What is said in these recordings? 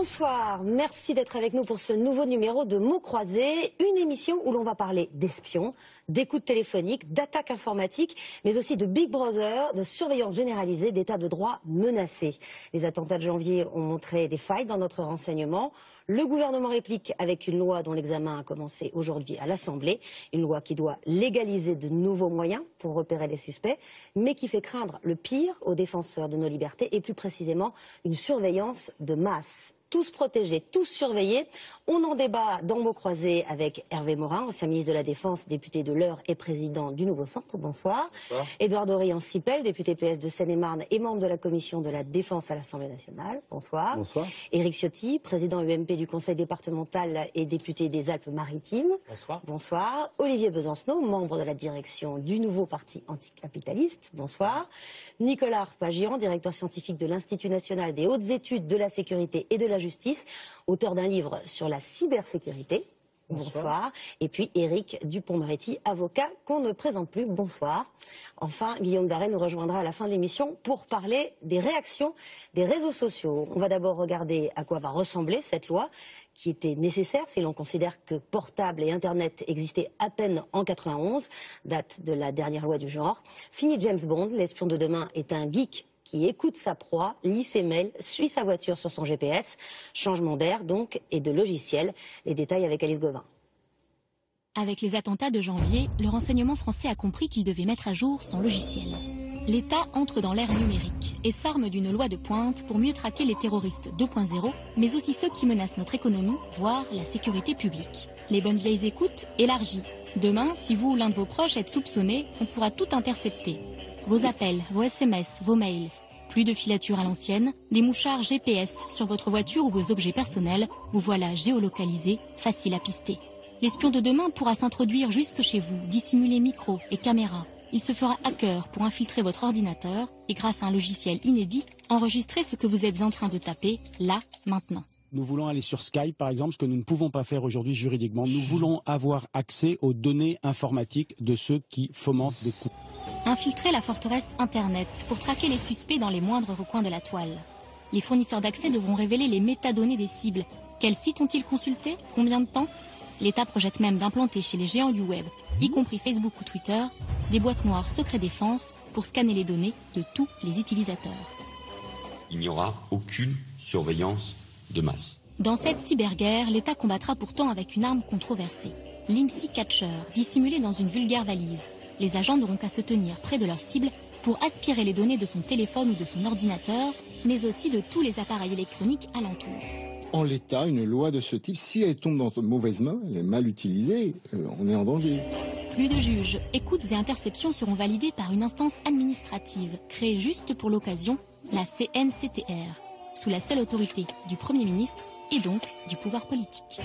Bonsoir, merci d'être avec nous pour ce nouveau numéro de Mots Croisés, une émission où l'on va parler d'espions, d'écoute téléphonique, d'attaques informatiques, mais aussi de Big Brother, de surveillance généralisée, d'état de droit menacé. Les attentats de janvier ont montré des failles dans notre renseignement. Le gouvernement réplique avec une loi dont l'examen a commencé aujourd'hui à l'Assemblée, une loi qui doit légaliser de nouveaux moyens pour repérer les suspects, mais qui fait craindre le pire aux défenseurs de nos libertés et plus précisément une surveillance de masse. Tous protégés, tous surveillés. On en débat dans Mots Croisés avec Hervé Morin, ancien ministre de la Défense, député de l'Eure et président du Nouveau Centre. Bonsoir. Bonsoir. Édouard Dorian-Sipel, député PS de Seine-et-Marne et membre de la Commission de la Défense à l'Assemblée nationale. Bonsoir. Bonsoir. Éric Ciotti, président UMP du Conseil départemental et député des Alpes-Maritimes. Bonsoir. Bonsoir. Olivier Besancenot, membre de la direction du nouveau parti anticapitaliste. Bonsoir. Nicolas Arpagian, directeur scientifique de l'Institut national des hautes études de la sécurité et de la justice, auteur d'un livre sur la cybersécurité. Bonsoir. Et puis Éric Dupond-Moretti, avocat qu'on ne présente plus. Bonsoir. Enfin, Guillaume Darey nous rejoindra à la fin de l'émission pour parler des réactions des réseaux sociaux. On va d'abord regarder à quoi va ressembler cette loi qui était nécessaire si l'on considère que portable et Internet existaient à peine en 91, date de la dernière loi du genre. Fini James Bond, l'espion de demain est un geek qui écoute sa proie, lit ses mails, suit sa voiture sur son GPS. Changement d'air donc et de logiciel. Les détails avec Alice Gauvin. Avec les attentats de janvier, le renseignement français a compris qu'il devait mettre à jour son logiciel. L'État entre dans l'ère numérique et s'arme d'une loi de pointe pour mieux traquer les terroristes 2.0, mais aussi ceux qui menacent notre économie, voire la sécurité publique. Les bonnes vieilles écoutes élargies. Demain, si vous ou l'un de vos proches êtes soupçonné, on pourra tout intercepter. Vos appels, vos SMS, vos mails. Plus de filature à l'ancienne, des mouchards GPS sur votre voiture ou vos objets personnels, vous voilà géolocalisés, facile à pister. L'espion de demain pourra s'introduire juste chez vous, dissimuler micros et caméras. Il se fera hacker pour infiltrer votre ordinateur et grâce à un logiciel inédit, enregistrer ce que vous êtes en train de taper, là, maintenant. Nous voulons aller sur Skype, par exemple, ce que nous ne pouvons pas faire aujourd'hui juridiquement. Nous voulons avoir accès aux données informatiques de ceux qui fomentent des coups. Infiltrer la forteresse Internet pour traquer les suspects dans les moindres recoins de la toile. Les fournisseurs d'accès devront révéler les métadonnées des cibles. Quels sites ont-ils consultés? Combien de temps? L'État projette même d'implanter chez les géants du web, y compris Facebook ou Twitter, des boîtes noires secret défense pour scanner les données de tous les utilisateurs. Il n'y aura aucune surveillance de masse. Dans cette cyberguerre, l'État combattra pourtant avec une arme controversée. L'IMSI Catcher, dissimulé dans une vulgaire valise. Les agents n'auront qu'à se tenir près de leur cible pour aspirer les données de son téléphone ou de son ordinateur, mais aussi de tous les appareils électroniques alentour. En l'état, une loi de ce type, si elle tombe dans de mauvaises mains, elle est mal utilisée, on est en danger. Plus de juges, écoutes et interceptions seront validées par une instance administrative, créée juste pour l'occasion, la CNCTR, sous la seule autorité du Premier ministre et donc du pouvoir politique.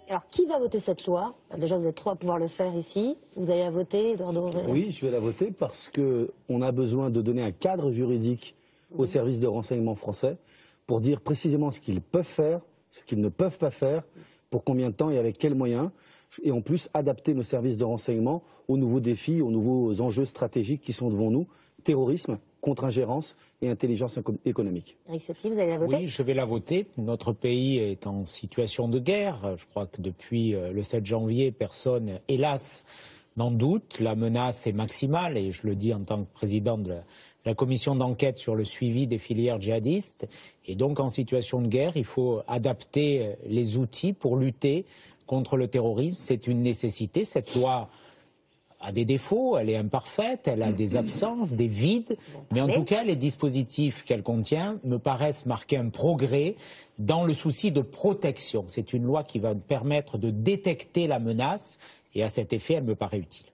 Alors, qui va voter cette loi? Déjà, vous êtes trois à pouvoir le faire ici. Vous allez la voter, Édouard Dorian? Oui, je vais la voter parce qu'on a besoin de donner un cadre juridique aux services de renseignement français pour dire précisément ce qu'ils peuvent faire, ce qu'ils ne peuvent pas faire, pour combien de temps et avec quels moyens. Et en plus, adapter nos services de renseignement aux nouveaux défis, aux nouveaux enjeux stratégiques qui sont devant nous. Terrorisme, contre-ingérence et intelligence économique. Éric Ciotti, vous allez la voter? Oui, je vais la voter. Notre pays est en situation de guerre. Je crois que depuis le 7 janvier, personne, hélas, n'en doute. La menace est maximale et je le dis en tant que président de la commission d'enquête sur le suivi des filières djihadistes. Et donc, en situation de guerre, il faut adapter les outils pour lutter contre le terrorisme. C'est une nécessité. Cette loi a des défauts, elle est imparfaite, elle a des absences, des vides, mais en tout cas, les dispositifs qu'elle contient me paraissent marquer un progrès dans le souci de protection. C'est une loi qui va permettre de détecter la menace et à cet effet, elle me paraît utile.